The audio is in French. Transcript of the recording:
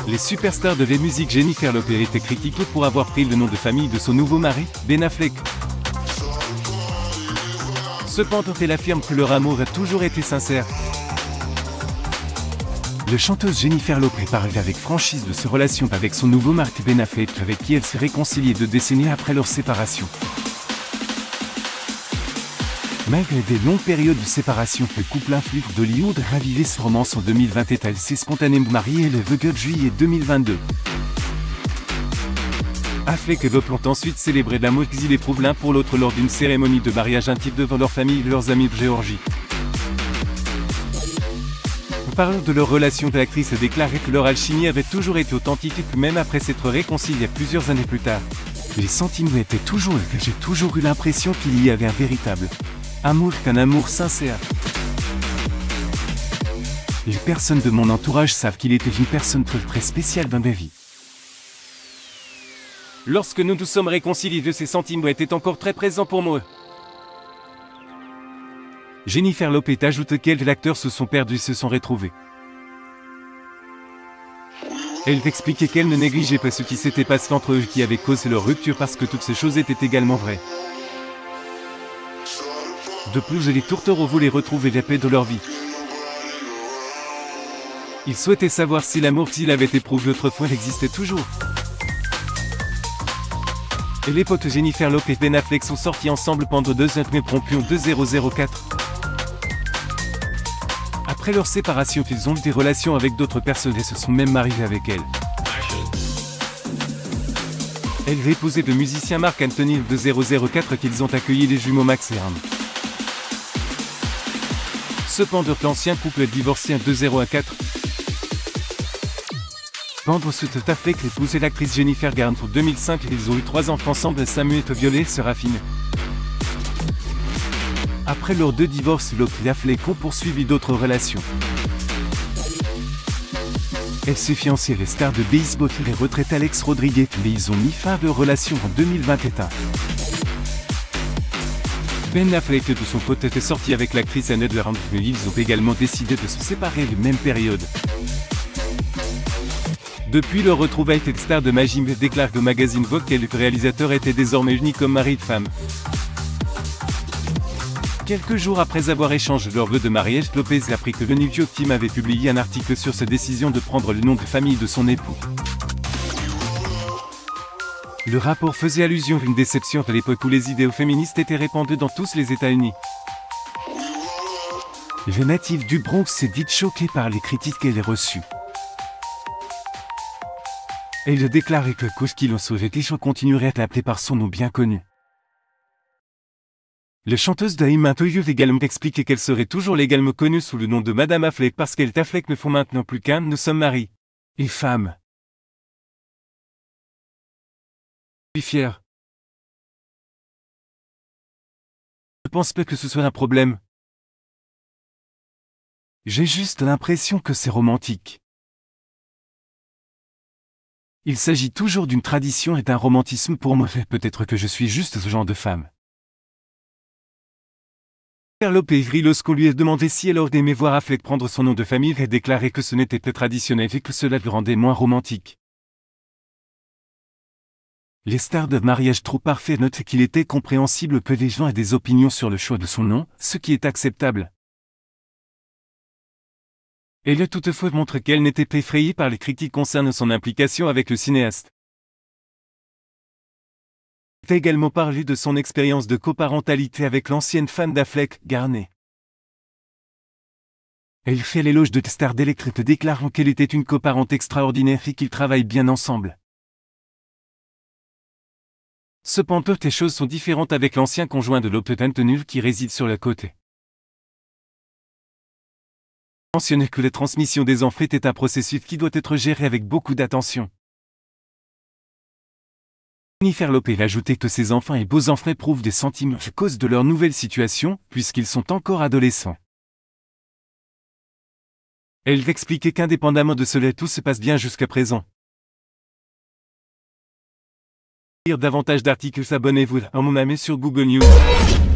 Les superstars de V-Music Jennifer Lopez était critiquée pour avoir pris le nom de famille de son nouveau mari, Ben Affleck. Cependant, elle affirme que leur amour a toujours été sincère. La chanteuse Jennifer Lopez parle avec franchise de sa relation avec son nouveau mari Ben Affleck, avec qui elle s'est réconciliée 2 décennies après leur séparation. Malgré des longues périodes de séparation, le couple influent d'Hollywood a ravivé sa romance en 2020 et elle s'est spontanément mariée le 24 juillet 2022. Affleck et Lopez ont ensuite célébré l'amour qu'ils éprouvent l'un pour l'autre lors d'une cérémonie de mariage intime devant leur famille et leurs amis de Géorgie. En parlant de leur relation, l'actrice a déclaré que leur alchimie avait toujours été authentique même après s'être réconciliés plusieurs années plus tard. Les sentiments étaient toujours là, que j'ai toujours eu l'impression qu'il y avait un véritable amour, qu'un amour sincère. Les personnes de mon entourage savent qu'il était une personne très spéciale dans ma vie. Lorsque nous nous sommes réconciliés, ces sentiments étaient encore très présents pour moi. Jennifer Lopez ajoute qu'elle et l'acteur se sont perdus et se sont retrouvés. Elle expliquait qu'elle ne négligeait pas ce qui s'était passé entre eux qui avait causé leur rupture parce que toutes ces choses étaient également vraies. De plus, les tourtereaux voulaient retrouver la paix de leur vie. Ils souhaitaient savoir si l'amour qu'ils avaient éprouvé autrefois existait toujours. Et les potes Jennifer Lopez et Ben Affleck sont sortis ensemble pendant 2 ans mais rompus en 2004. Après leur séparation, ils ont eu des relations avec d'autres personnes et se sont même mariés avec elles. Elle est épousée de musicien Marc Anthony de 2004 qu'ils ont accueilli les jumeaux Max et Ram. Cependant, l'ancien couple est divorcé en 2014. Pendant ce temps, Affleck a épousé l'actrice Jennifer Garner en 2005 et ils ont eu 3 enfants ensemble, Samuel Violet et Séraphine. Après leurs 2 divorces, Lopez et Affleck ont poursuivi d'autres relations. Elle s'est fiancée à la star de baseball et retraite Alex Rodriguez, mais ils ont mis fin à leur relation en 2021. Ben Affleck de son côté était sorti avec l'actrice Anne Hathaway, mais ils ont également décidé de se séparer à la même période. Depuis leur retrouvaille, la star de Majim déclare au magazine Vogue que le réalisateur était désormais uni comme mari de femme. Quelques jours après avoir échangé leurs vœux de mariage, Lopez a appris que le New York Times avait publié un article sur sa décision de prendre le nom de famille de son époux. Le rapport faisait allusion à une déception à l'époque où les idéaux féministes étaient répandues dans tous les États-Unis. Le natif du Bronx s'est dit choqué par les critiques qu'elle a reçues. Elle a déclaré que cause qu'il en soit, Tisho continuerait à l'appeler par son nom bien connu. La chanteuse Daïma Toyo également expliqué qu'elle serait toujours légalement connue sous le nom de Madame Affleck parce qu'elle et Affleck ne font maintenant plus qu'un, nous sommes mari et femme. Je suis fier. Je ne pense pas que ce soit un problème. J'ai juste l'impression que c'est romantique. Il s'agit toujours d'une tradition et d'un romantisme pour moi. Peut-être que je suis juste ce genre de femme. Lopez rit lorsqu'on lui a demandé si elle aurait aimé voir Affleck prendre son nom de famille et déclaré que ce n'était pas traditionnel et que cela le rendait moins romantique. Les stars de mariage trop parfaits notent qu'il était compréhensible que les gens aient des opinions sur le choix de son nom, ce qui est acceptable. Elle a toutefois montré qu'elle n'était pas effrayée par les critiques concernant son implication avec le cinéaste. Elle a également parlé de son expérience de coparentalité avec l'ancienne femme d'Affleck, Garner. Elle fait l'éloge de star d'Electric déclarant qu'elle était une coparente extraordinaire et qu'ils travaillent bien ensemble. Cependant, les choses sont différentes avec l'ancien conjoint de Lopez Anthony qui réside sur le côté. Mentionner que la transmission des enfants est un processus qui doit être géré avec beaucoup d'attention. Jennifer Lopez a ajouté que ses enfants et beaux-enfants éprouvent des sentiments à cause de leur nouvelle situation, puisqu'ils sont encore adolescents. Elle expliquait qu'indépendamment de cela, tout se passe bien jusqu'à présent. Pour lire davantage d'articles, abonnez-vous à mon ami sur Google News.